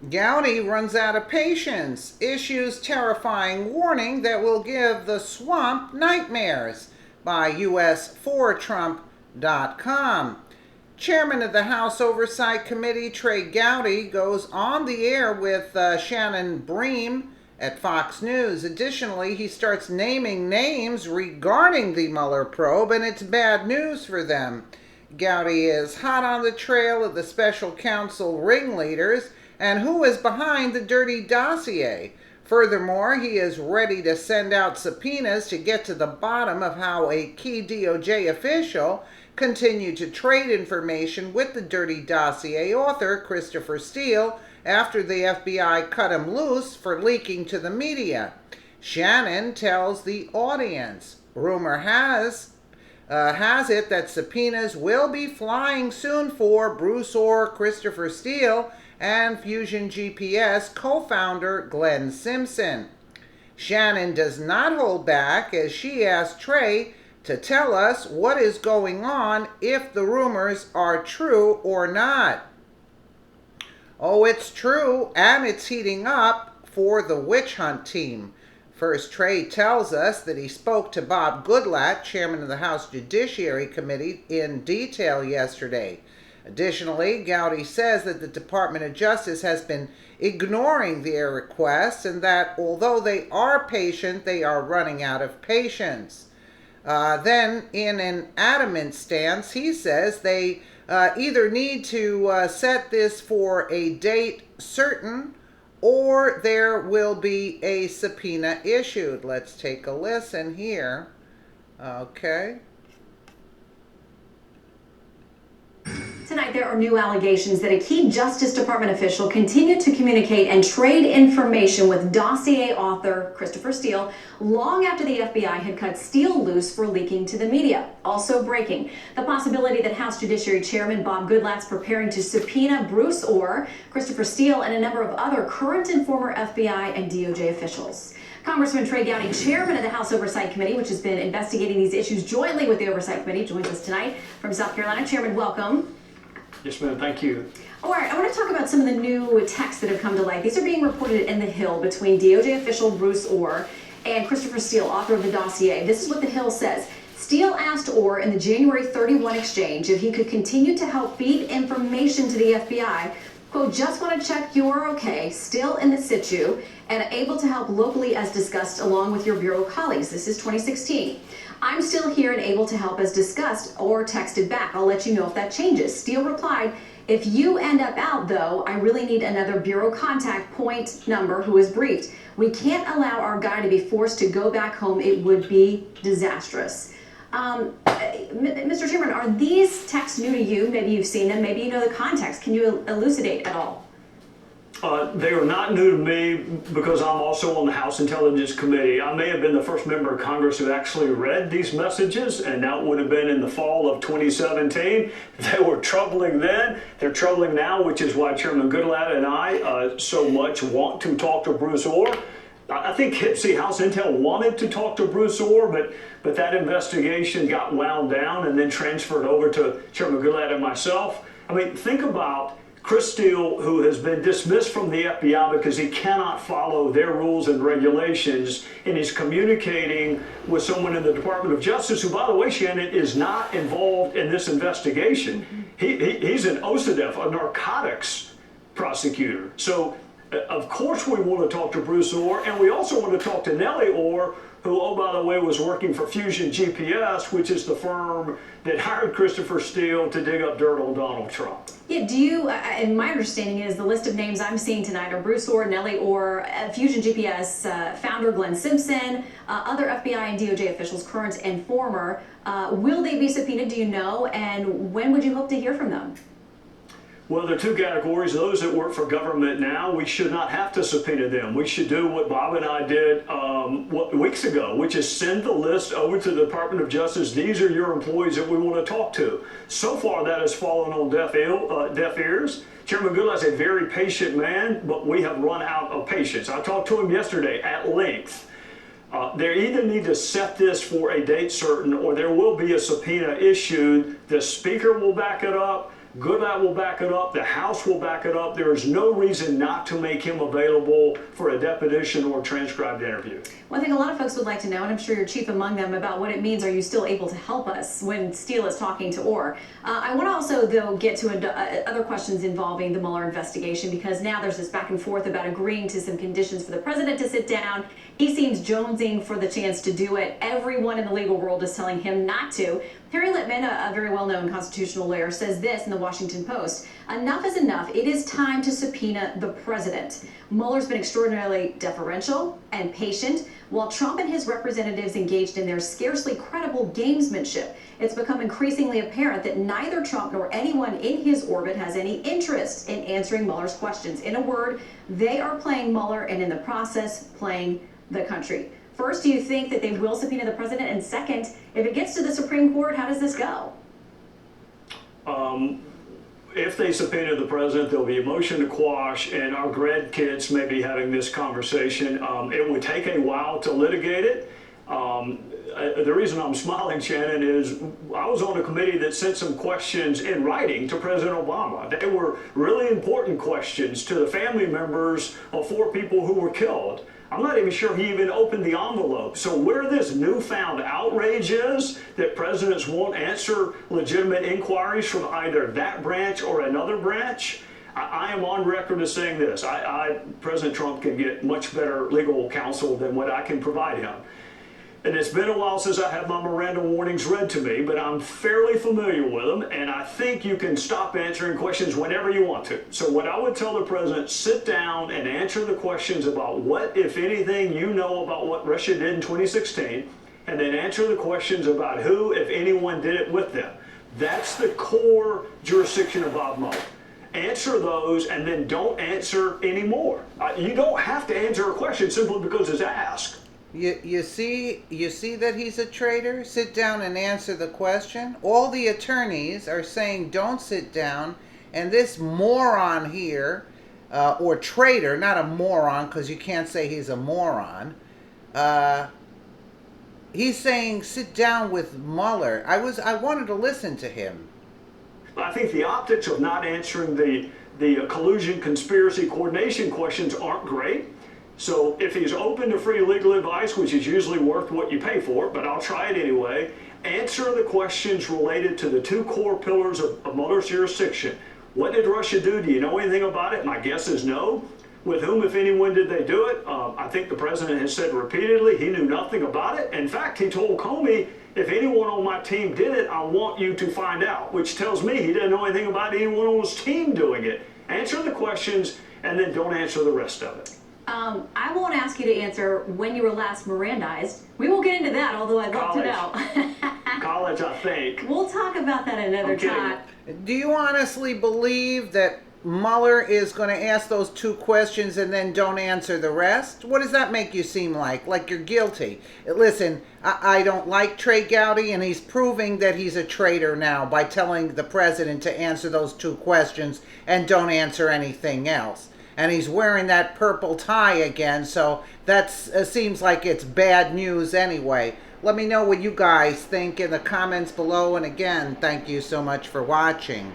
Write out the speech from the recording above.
Gowdy runs out of patience, issues terrifying warning that will give the swamp nightmares by US4Trump.com. Chairman of the House Oversight Committee, Trey Gowdy, goes on the air with Shannon Bream at Fox News. Additionally, he starts naming names regarding the Mueller probe, and it's bad news for them. Gowdy is hot on the trail of the special counsel ringleaders and who is behind the dirty dossier. Furthermore, he is ready to send out subpoenas to get to the bottom of how a key DOJ official continued to trade information with the dirty dossier author, Christopher Steele, after the FBI cut him loose for leaking to the media. Shannon tells the audience, rumor has it that subpoenas will be flying soon for Bruce Orr, Christopher Steele, and Fusion GPS co-founder Glenn Simpson. Shannon does not hold back as she asks Trey to tell us what is going on, if the rumors are true or not. Oh, it's true, and it's heating up for the witch hunt team. First, Trey tells us that he spoke to Bob Goodlatte, chairman of the House Judiciary Committee, in detail yesterday. Additionally, Gowdy says that the Department of Justice has been ignoring their requests and that although they are patient, they are running out of patience. Then, in an adamant stance, he says they either need to set this for a date certain or there will be a subpoena issued. Let's take a listen here. Okay. Tonight, there are new allegations that a key Justice Department official continued to communicate and trade information with dossier author Christopher Steele long after the FBI had cut Steele loose for leaking to the media. Also breaking, the possibility that House Judiciary Chairman Bob Goodlatte's preparing to subpoena Bruce Orr, Christopher Steele, and a number of other current and former FBI and DOJ officials. Congressman Trey Gowdy, chairman of the House Oversight Committee, which has been investigating these issues jointly with the Oversight Committee, joins us tonight from South Carolina. Chairman, welcome. Yes, ma'am. Thank you. All right, I want to talk about some of the new texts that have come to light. These are being reported in The Hill between DOJ official Bruce Orr and Christopher Steele, author of the dossier. This is what The Hill says. Steele asked Orr in the January 31 exchange if he could continue to help feed information to the FBI. Quote, just want to check you are okay, still in the situ, and able to help locally as discussed along with your Bureau colleagues. This is 2016. I'm still here and able to help as discussed, or texted back. I'll let you know if that changes. Steele replied, if you end up out though, I really need another Bureau contact point number who is briefed. We can't allow our guy to be forced to go back home. It would be disastrous. Mr. Chairman, are these texts new to you? Maybe you've seen them, maybe you know the context. Can you elucidate at all? They are not new to me because I'm also on the House Intelligence Committee. I may have been the first member of Congress who actually read these messages, and that would have been in the fall of 2017. They were troubling then. They're troubling now, which is why Chairman Goodlatte and I so much want to talk to Bruce Orr. I think House Intel wanted to talk to Bruce Orr, but that investigation got wound down and then transferred over to Chairman Goodlatte and myself. I mean, think about Chris Steele, who has been dismissed from the FBI because he cannot follow their rules and regulations, and he's communicating with someone in the Department of Justice who, by the way, Shannon, is not involved in this investigation. He's an OCDETF, a narcotics prosecutor. So, of course, we want to talk to Bruce Orr, and we also want to talk to Nellie Orr, who, oh, by the way, was working for Fusion GPS, which is the firm that hired Christopher Steele to dig up dirt on Donald Trump. Yeah, do you, and my understanding is the list of names I'm seeing tonight are Bruce Orr, Nellie Orr, Fusion GPS founder Glenn Simpson, other FBI and DOJ officials, current and former. Will they be subpoenaed, do you know, and when would you hope to hear from them? Well, there are two categories. Those that work for government now, we should not have to subpoena them. We should do what Bob and I did weeks ago, which is send the list over to the Department of Justice. These are your employees that we want to talk to. So far, that has fallen on deaf ears. Chairman Goodlatte's a very patient man, but we have run out of patience. I talked to him yesterday at length. They either need to set this for a date certain or there will be a subpoena issued. The Speaker will back it up. Goodlatte will back it up. The House will back it up. There is no reason not to make him available for a deposition or transcribed interview. One thing a lot of folks would like to know, and I'm sure you're chief among them, about what it means. Are you still able to help us when Steele is talking to Orr? I want to also, though, get to other questions involving the Mueller investigation, because now there's this back and forth about agreeing to some conditions for the president to sit down. He seems jonesing for the chance to do it. Everyone in the legal world is telling him not to. Harry Littman, a very well-known constitutional lawyer, says this in the Washington Post: enough is enough. It is time to subpoena the president. Mueller's been extraordinarily deferential and patient, while Trump and his representatives engaged in their scarcely credible gamesmanship. It's become increasingly apparent that neither Trump nor anyone in his orbit has any interest in answering Mueller's questions. In a word, they are playing Mueller and in the process playing the country. First, do you think that they will subpoena the president? And second, if it gets to the Supreme Court, how does this go? If they subpoena the president, there'll be a motion to quash, and our grad kids may be having this conversation. It would take a while to litigate it. The reason I'm smiling, Shannon, is I was on a committee that sent some questions in writing to President Obama. They were really important questions to the family members of 4 people who were killed. I'm not even sure he even opened the envelope. So where this newfound outrage is that presidents won't answer legitimate inquiries from either that branch or another branch, I am on record as saying this. President Trump can get much better legal counsel than what I can provide him. And it's been a while since I had my Miranda warnings read to me, but I'm fairly familiar with them, and I think you can stop answering questions whenever you want to. So what I would tell the president, sit down and answer the questions about what, if anything, you know about what Russia did in 2016, and then answer the questions about who, if anyone, did it with them. That's the core jurisdiction of Bob Mueller. Answer those, and then don't answer anymore. You don't have to answer a question simply because it's asked. You see that he's a traitor? Sit down and answer the question. All the attorneys are saying don't sit down, and this moron here, or traitor, not a moron, because you can't say he's a moron, he's saying sit down with Mueller. I wanted to listen to him. I think the optics of not answering the collusion, conspiracy, coordination questions aren't great. So if he's open to free legal advice, which is usually worth what you pay for, but I'll try it anyway, answer the questions related to the 2 core pillars of Mueller's jurisdiction. What did Russia do? Do you know anything about it? My guess is no. With whom, if anyone, did they do it? I think the president has said repeatedly he knew nothing about it. In fact, he told Comey, if anyone on my team did it, I want you to find out, which tells me he didn't know anything about anyone on his team doing it. Answer the questions, and then don't answer the rest of it. I won't ask you to answer when you were last Mirandized. We will get into that, although I'd love to know. College, I think. We'll talk about that another time. Do you honestly believe that Mueller is going to ask those 2 questions and then don't answer the rest? What does that make you seem like? Like you're guilty? Listen, I don't like Trey Gowdy, and he's proving that he's a traitor now by telling the president to answer those 2 questions and don't answer anything else. And he's wearing that purple tie again, so that seems like it's bad news anyway. Let me know what you guys think in the comments below, and again, thank you so much for watching.